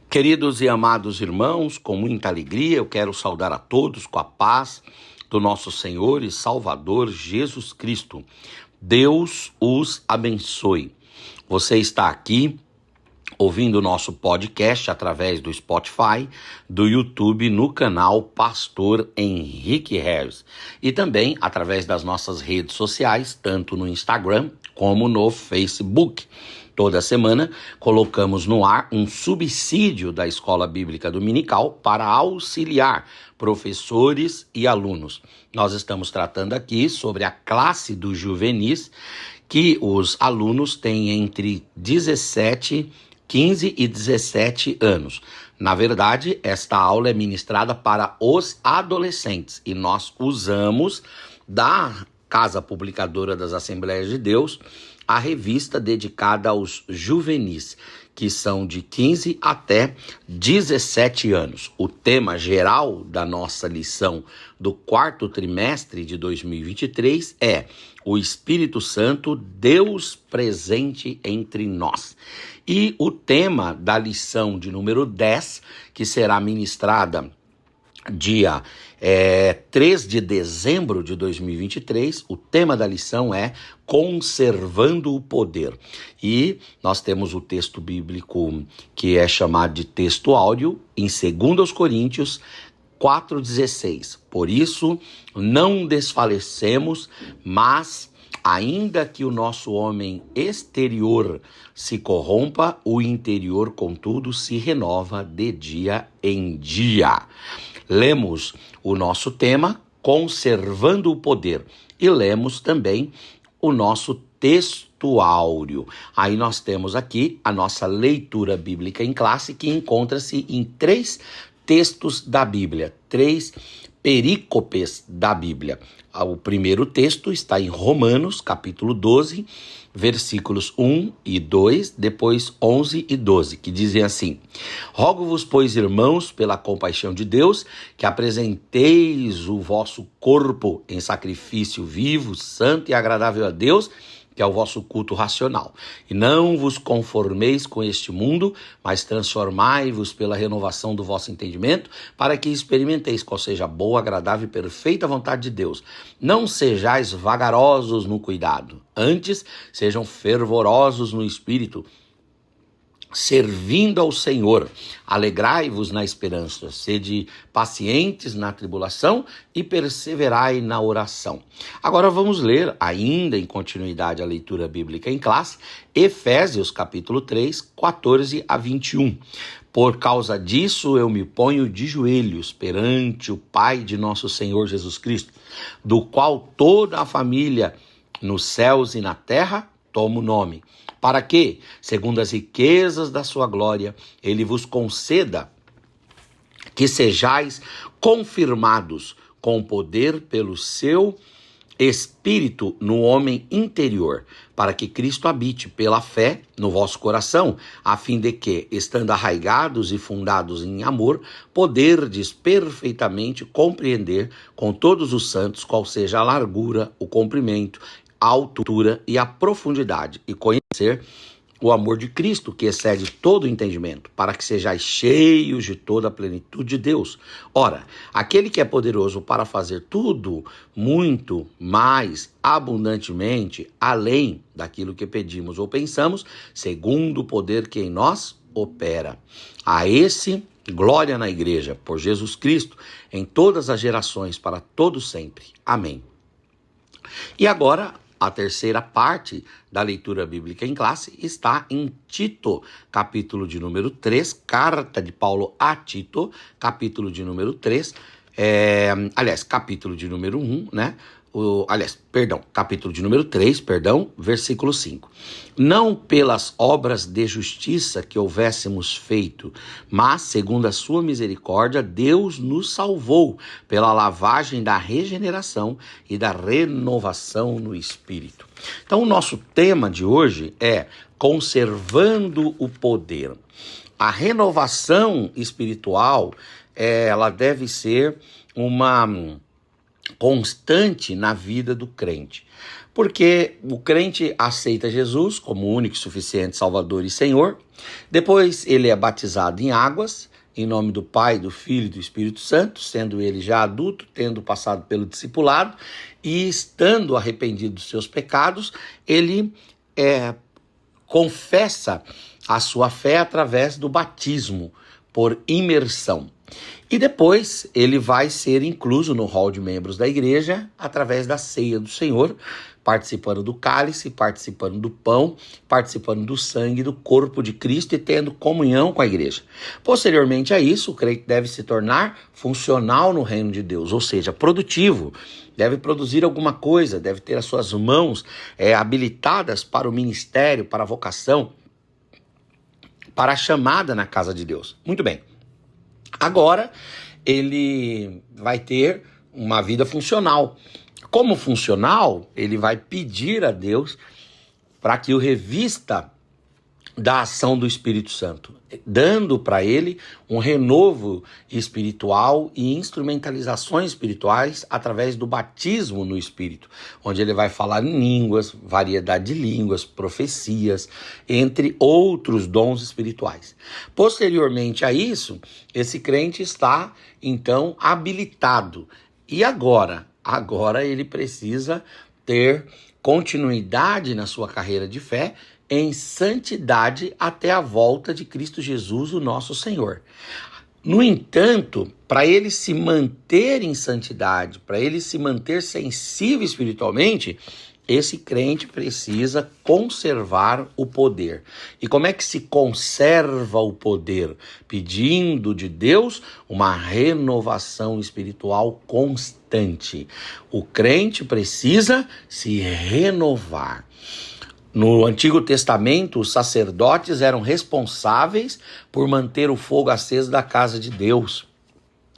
Queridos e amados irmãos, com muita alegria eu quero saudar a todos com a paz do nosso Senhor e Salvador Jesus Cristo. Deus os abençoe. Você está aqui ouvindo o nosso podcast através do Spotify, do YouTube, no canal Pastor Henrique Harris. E também através das nossas redes sociais, tanto no Instagram como no Facebook. Toda semana colocamos no ar um subsídio da Escola Bíblica Dominical para auxiliar professores e alunos. Nós estamos tratando aqui sobre a classe dos juvenis, que os alunos têm entre 15 e 17 anos. Na verdade, esta aula é ministrada para os adolescentes e nós usamos da Casa Publicadora das Assembleias de Deus a revista dedicada aos juvenis, que são de 15 até 17 anos. O tema geral da nossa lição do quarto trimestre de 2023 é o Espírito Santo, Deus presente entre nós. E o tema da lição de número 10, que será ministrada dia 3 de dezembro de 2023, o tema da lição é Conservando o Poder. E nós temos o texto bíblico que é chamado de texto áudio em 2 Coríntios 4,16. Por isso, não desfalecemos, mas ainda que o nosso homem exterior se corrompa, o interior, contudo, se renova de dia em dia. Lemos o nosso tema, Conservando o Poder, e lemos também o nosso texto áureo. Aí nós temos aqui a nossa leitura bíblica em classe, que encontra-se em 3 textos da Bíblia, 3 perícopes da Bíblia. O primeiro texto está em Romanos, capítulo 12, versículos 1 e 2, depois 11 e 12, que dizem assim: Rogo-vos, pois, irmãos, pela compaixão de Deus, que apresenteis o vosso corpo em sacrifício vivo, santo e agradável a Deus, que é o vosso culto racional. E não vos conformeis com este mundo, mas transformai-vos pela renovação do vosso entendimento, para que experimenteis qual seja a boa, agradável e perfeita vontade de Deus. Não sejais vagarosos no cuidado, antes sejam fervorosos no espírito, servindo ao Senhor. Alegrai-vos na esperança, sede pacientes na tribulação e perseverai na oração. Agora vamos ler, ainda em continuidade a leitura bíblica em classe, Efésios capítulo 3, 14 a 21. Por causa disso eu me ponho de joelhos perante o Pai de nosso Senhor Jesus Cristo, do qual toda a família nos céus e na terra toma o nome, para que, segundo as riquezas da sua glória, ele vos conceda que sejais confirmados com poder pelo seu Espírito no homem interior, para que Cristo habite pela fé no vosso coração, a fim de que, estando arraigados e fundados em amor, poderdes perfeitamente compreender com todos os santos qual seja a largura, o comprimento, a altura e a profundidade, e conhecer o amor de Cristo, que excede todo o entendimento, para que sejais cheios de toda a plenitude de Deus. Ora, aquele que é poderoso para fazer tudo muito mais abundantemente, além daquilo que pedimos ou pensamos, segundo o poder que em nós opera. A esse, glória na igreja, por Jesus Cristo, em todas as gerações, para todos sempre. Amém. E agora, a terceira parte da leitura bíblica em classe está em Tito, capítulo de número 3, carta de Paulo a Tito, capítulo de número 3, capítulo de número 1, né? Capítulo de número 3, versículo 5. Não pelas obras de justiça que houvéssemos feito, mas segundo a sua misericórdia, Deus nos salvou pela lavagem da regeneração e da renovação no Espírito. Então, o nosso tema de hoje é conservando o poder. A renovação espiritual, ela deve ser uma constante na vida do crente. Porque o crente aceita Jesus como único e suficiente Salvador e Senhor. Depois ele é batizado em águas, em nome do Pai, do Filho e do Espírito Santo, sendo ele já adulto, tendo passado pelo discipulado e estando arrependido dos seus pecados, ele confessa a sua fé através do batismo por imersão. E depois ele vai ser incluso no rol de membros da igreja através da ceia do Senhor, participando do cálice, participando do pão, participando do sangue do corpo de Cristo e tendo comunhão com a igreja. Posteriormente a isso, o crente deve se tornar funcional no reino de Deus, ou seja, produtivo. Deve produzir alguma coisa, deve ter as suas mãos habilitadas para o ministério, para a vocação, para a chamada na casa de Deus. Muito bem. Agora, ele vai ter uma vida funcional. Como funcional, ele vai pedir a Deus para que o revista da ação do Espírito Santo, dando para ele um renovo espiritual e instrumentalizações espirituais através do batismo no Espírito, onde ele vai falar em línguas, variedade de línguas, profecias, entre outros dons espirituais. Posteriormente a isso, esse crente está, então, habilitado. E agora? Agora ele precisa ter continuidade na sua carreira de fé, em santidade até a volta de Cristo Jesus, o nosso Senhor. No entanto, para ele se manter em santidade, para ele se manter sensível espiritualmente, esse crente precisa conservar o poder. E como é que se conserva o poder? Pedindo de Deus uma renovação espiritual constante. O crente precisa se renovar. No Antigo Testamento, os sacerdotes eram responsáveis por manter o fogo aceso da casa de Deus.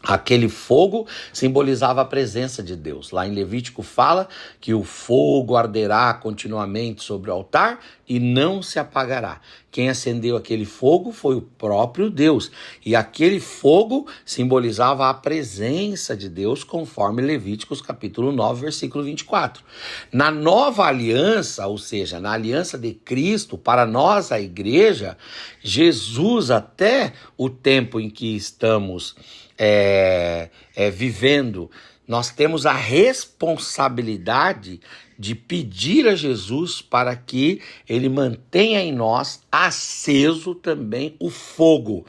Aquele fogo simbolizava a presença de Deus. Lá em Levítico fala que o fogo arderá continuamente sobre o altar e não se apagará. Quem acendeu aquele fogo foi o próprio Deus. E aquele fogo simbolizava a presença de Deus, conforme Levíticos capítulo 9, versículo 24. Na nova aliança, ou seja, na aliança de Cristo, para nós, a igreja, Jesus, até o tempo em que estamos vivendo, nós temos a responsabilidade de pedir a Jesus para que ele mantenha em nós aceso também o fogo.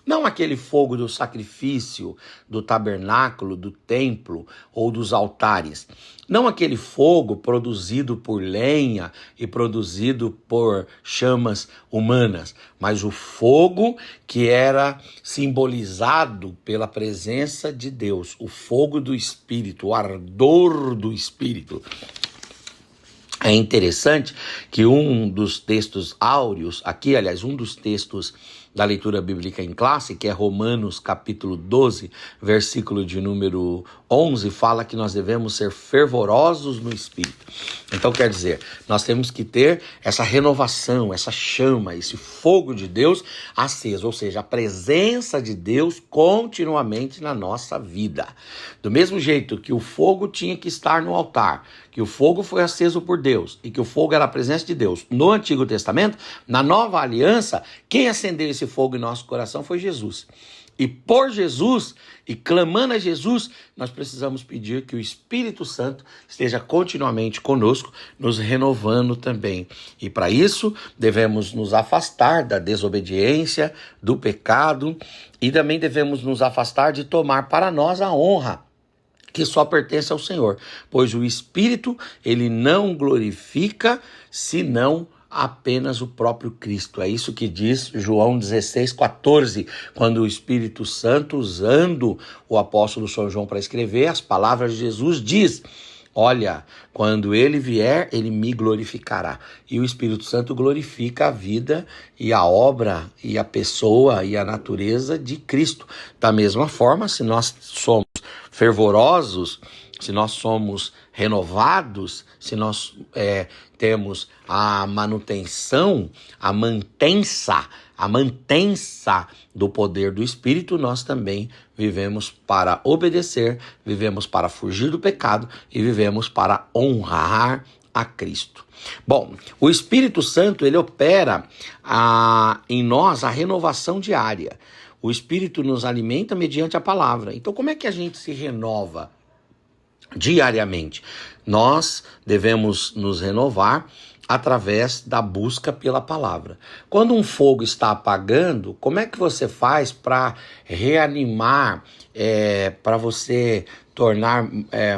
Não aquele fogo do sacrifício, do tabernáculo, do templo ou dos altares. Não aquele fogo produzido por lenha e produzido por chamas humanas, mas o fogo que era simbolizado pela presença de Deus, o fogo do Espírito, o ardor do Espírito. É interessante que um dos textos áureos, um dos textos da leitura bíblica em classe, que é Romanos capítulo 12, versículo de número 11, fala que nós devemos ser fervorosos no Espírito. Então quer dizer, nós temos que ter essa renovação, essa chama, esse fogo de Deus aceso, ou seja, a presença de Deus continuamente na nossa vida. Do mesmo jeito que o fogo tinha que estar no altar, que o fogo foi aceso por Deus e que o fogo era a presença de Deus no Antigo Testamento, na Nova Aliança, quem acendeu esse fogo em nosso coração foi Jesus. E por Jesus, e clamando a Jesus, nós precisamos pedir que o Espírito Santo esteja continuamente conosco, nos renovando também. E para isso, devemos nos afastar da desobediência, do pecado, e também devemos nos afastar de tomar para nós a honra que só pertence ao Senhor, pois o Espírito, ele não glorifica, senão apenas o próprio Cristo. É isso que diz João 16,14, quando o Espírito Santo, usando o apóstolo São João para escrever, as palavras de Jesus diz: olha, quando ele vier, ele me glorificará. E o Espírito Santo glorifica a vida e a obra e a pessoa e a natureza de Cristo. Da mesma forma, se nós somos fervorosos, se nós somos renovados, se nós temos a manutenção, a mantença do poder do Espírito, nós também vivemos para obedecer, vivemos para fugir do pecado e vivemos para honrar a Cristo. Bom, o Espírito Santo, ele opera em nós a renovação diária. O Espírito nos alimenta mediante a palavra. Então, como é que a gente se renova diariamente? Nós devemos nos renovar através da busca pela palavra. Quando um fogo está apagando, como é que você faz para reanimar, para você tornar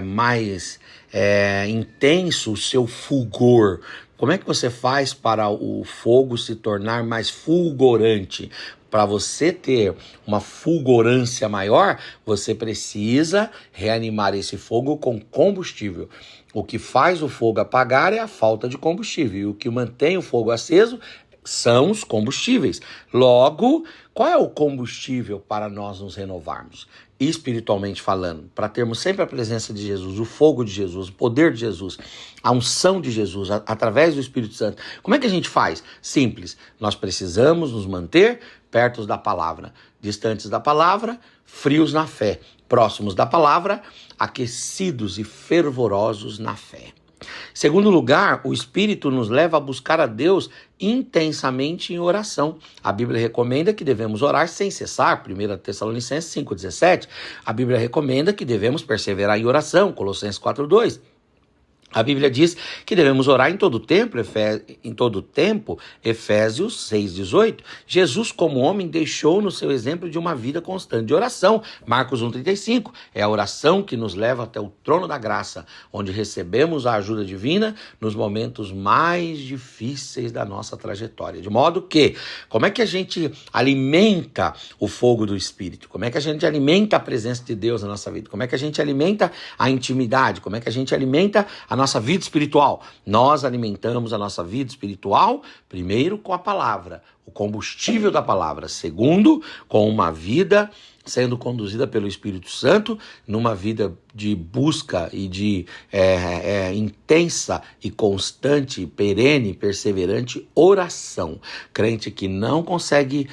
mais intenso o seu fulgor? Como é que você faz para o fogo se tornar mais fulgurante? Para você ter uma fulgurância maior, você precisa reanimar esse fogo com combustível. O que faz o fogo apagar é a falta de combustível. E o que mantém o fogo aceso são os combustíveis. Logo, qual é o combustível para nós nos renovarmos? Espiritualmente falando, para termos sempre a presença de Jesus, o fogo de Jesus, o poder de Jesus, a unção de Jesus, através do Espírito Santo. Como é que a gente faz? Simples, nós precisamos nos manter perto da palavra, distantes da palavra, frios na fé, próximos da palavra, aquecidos e fervorosos na fé. Segundo lugar, o Espírito nos leva a buscar a Deus intensamente em oração. A Bíblia recomenda que devemos orar sem cessar, 1 Tessalonicenses 5,17. A Bíblia recomenda que devemos perseverar em oração, Colossenses 4,2. A Bíblia diz que devemos orar em todo tempo, Efésios 6,18. Jesus, como homem, deixou no seu exemplo de uma vida constante de oração, Marcos 1,35. É a oração que nos leva até o trono da graça, onde recebemos a ajuda divina nos momentos mais difíceis da nossa trajetória. De modo que, como é que a gente alimenta o fogo do Espírito? Como é que a gente alimenta a presença de Deus na nossa vida? Como é que a gente alimenta a intimidade? Como é que a gente alimenta a nossa vida espiritual? Nós alimentamos a nossa vida espiritual, primeiro, com a palavra, o combustível da palavra. Segundo, com uma vida sendo conduzida pelo Espírito Santo, numa vida de busca e de intensa e constante, perene, perseverante oração. Crente que não consegue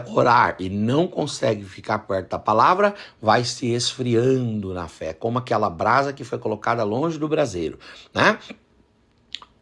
orar e não consegue ficar perto da palavra, vai se esfriando na fé, como aquela brasa que foi colocada longe do braseiro, né?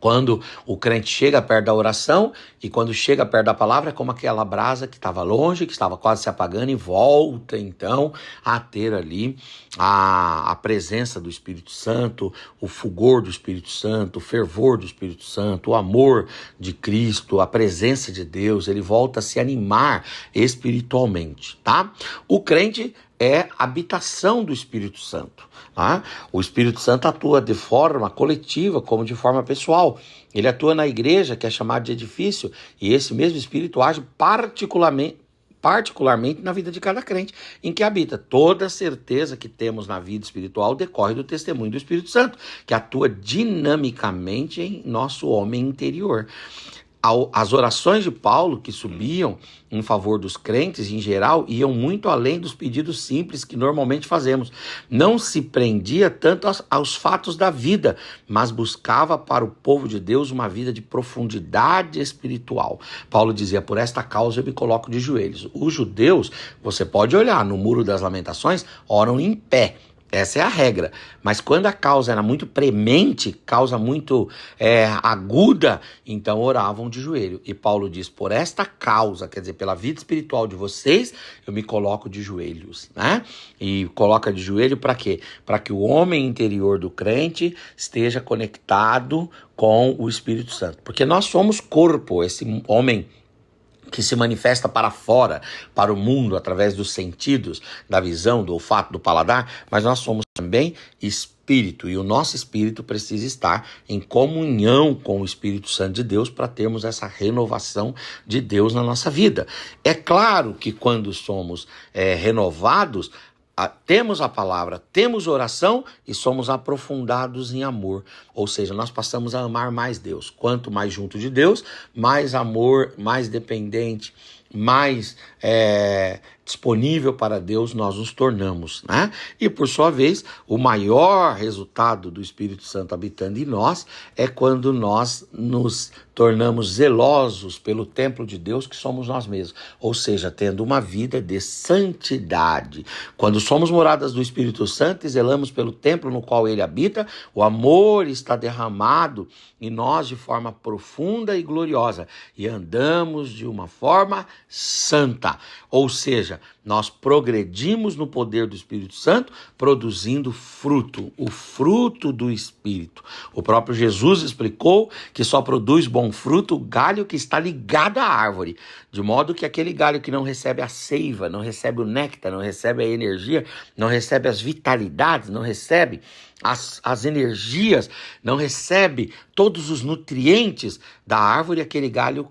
Quando o crente chega perto da oração e quando chega perto da palavra, é como aquela brasa que estava longe, que estava quase se apagando, e volta então a ter ali a presença do Espírito Santo, o fulgor do Espírito Santo, o fervor do Espírito Santo, o amor de Cristo, a presença de Deus. Ele volta a se animar espiritualmente, tá? O crente é habitação do Espírito Santo. Tá? O Espírito Santo atua de forma coletiva, como de forma pessoal. Ele atua na igreja, que é chamado de edifício, e esse mesmo Espírito age particularmente na vida de cada crente em que habita. Toda a certeza que temos na vida espiritual decorre do testemunho do Espírito Santo, que atua dinamicamente em nosso homem interior. As orações de Paulo que subiam em favor dos crentes em geral iam muito além dos pedidos simples que normalmente fazemos. Não se prendia tanto aos fatos da vida, mas buscava para o povo de Deus uma vida de profundidade espiritual. Paulo dizia: por esta causa eu me coloco de joelhos. Os judeus, você pode olhar no Muro das Lamentações, oram em pé. Essa é a regra, mas quando a causa era muito premente, causa muito aguda, então oravam de joelho. E Paulo diz: por esta causa, quer dizer, pela vida espiritual de vocês, eu me coloco de joelhos, né? E coloca de joelho para quê? Para que o homem interior do crente esteja conectado com o Espírito Santo. Porque nós somos corpo, esse homem que se manifesta para fora, para o mundo, através dos sentidos, da visão, do olfato, do paladar, mas nós somos também espírito, e o nosso espírito precisa estar em comunhão com o Espírito Santo de Deus para termos essa renovação de Deus na nossa vida. É claro que quando somos renovados, temos a palavra, temos oração e somos aprofundados em amor. Ou seja, nós passamos a amar mais Deus. Quanto mais junto de Deus, mais amor, mais dependente, mais disponível para Deus nós nos tornamos, né? E por sua vez, o maior resultado do Espírito Santo habitando em nós é quando nós nos tornamos zelosos pelo templo de Deus que somos nós mesmos, ou seja, tendo uma vida de santidade. Quando somos moradas do Espírito Santo e zelamos pelo templo no qual ele habita, o amor está derramado em nós de forma profunda e gloriosa e andamos de uma forma santa, ou seja, nós progredimos no poder do Espírito Santo, produzindo fruto, o fruto do Espírito. O próprio Jesus explicou que só produz bom fruto o galho que está ligado à árvore, de modo que aquele galho que não recebe a seiva, não recebe o néctar, não recebe a energia, não recebe as vitalidades, não recebe as energias, não recebe todos os nutrientes da árvore, aquele galho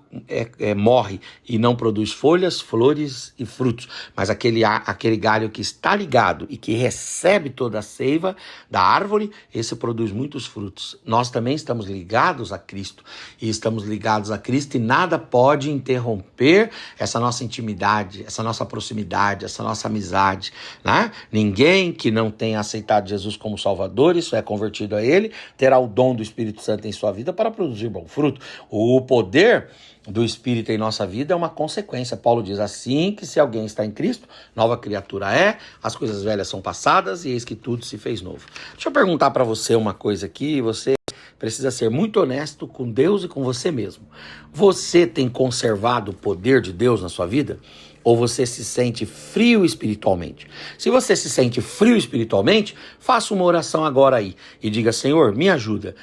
morre e não produz folhas, flores e frutos. Mas aquele galho que está ligado e que recebe toda a seiva da árvore, esse produz muitos frutos. Nós também estamos ligados a Cristo e nada pode interromper essa nossa intimidade, essa nossa proximidade, essa nossa amizade, né? Ninguém que não tenha aceitado Jesus como Salvador, isso é convertido a ele, terá o dom do Espírito Santo em sua vida para produzir bom fruto. O poder do Espírito em nossa vida é uma consequência. Paulo diz assim, que se alguém está em Cristo, nova criatura é, as coisas velhas são passadas e eis que tudo se fez novo. Deixa eu perguntar para você uma coisa aqui, você precisa ser muito honesto com Deus e com você mesmo. Você tem conservado o poder de Deus na sua vida? Ou você se sente frio espiritualmente? Se você se sente frio espiritualmente, faça uma oração agora aí e diga: Senhor, me ajuda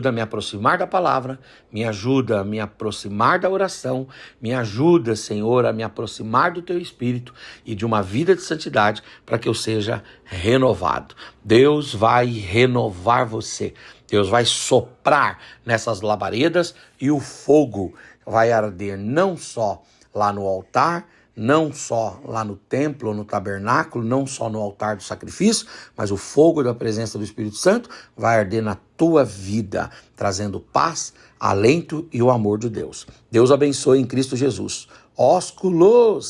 a me aproximar da palavra, me ajuda a me aproximar da oração, me ajuda, Senhor, a me aproximar do teu Espírito e de uma vida de santidade para que eu seja renovado. Deus vai renovar você, Deus vai soprar nessas labaredas e o fogo vai arder não só lá no altar, não só lá no templo, no tabernáculo, não só no altar do sacrifício, mas o fogo da presença do Espírito Santo vai arder na tua vida, trazendo paz, alento e o amor de Deus. Deus abençoe em Cristo Jesus. Ósculos!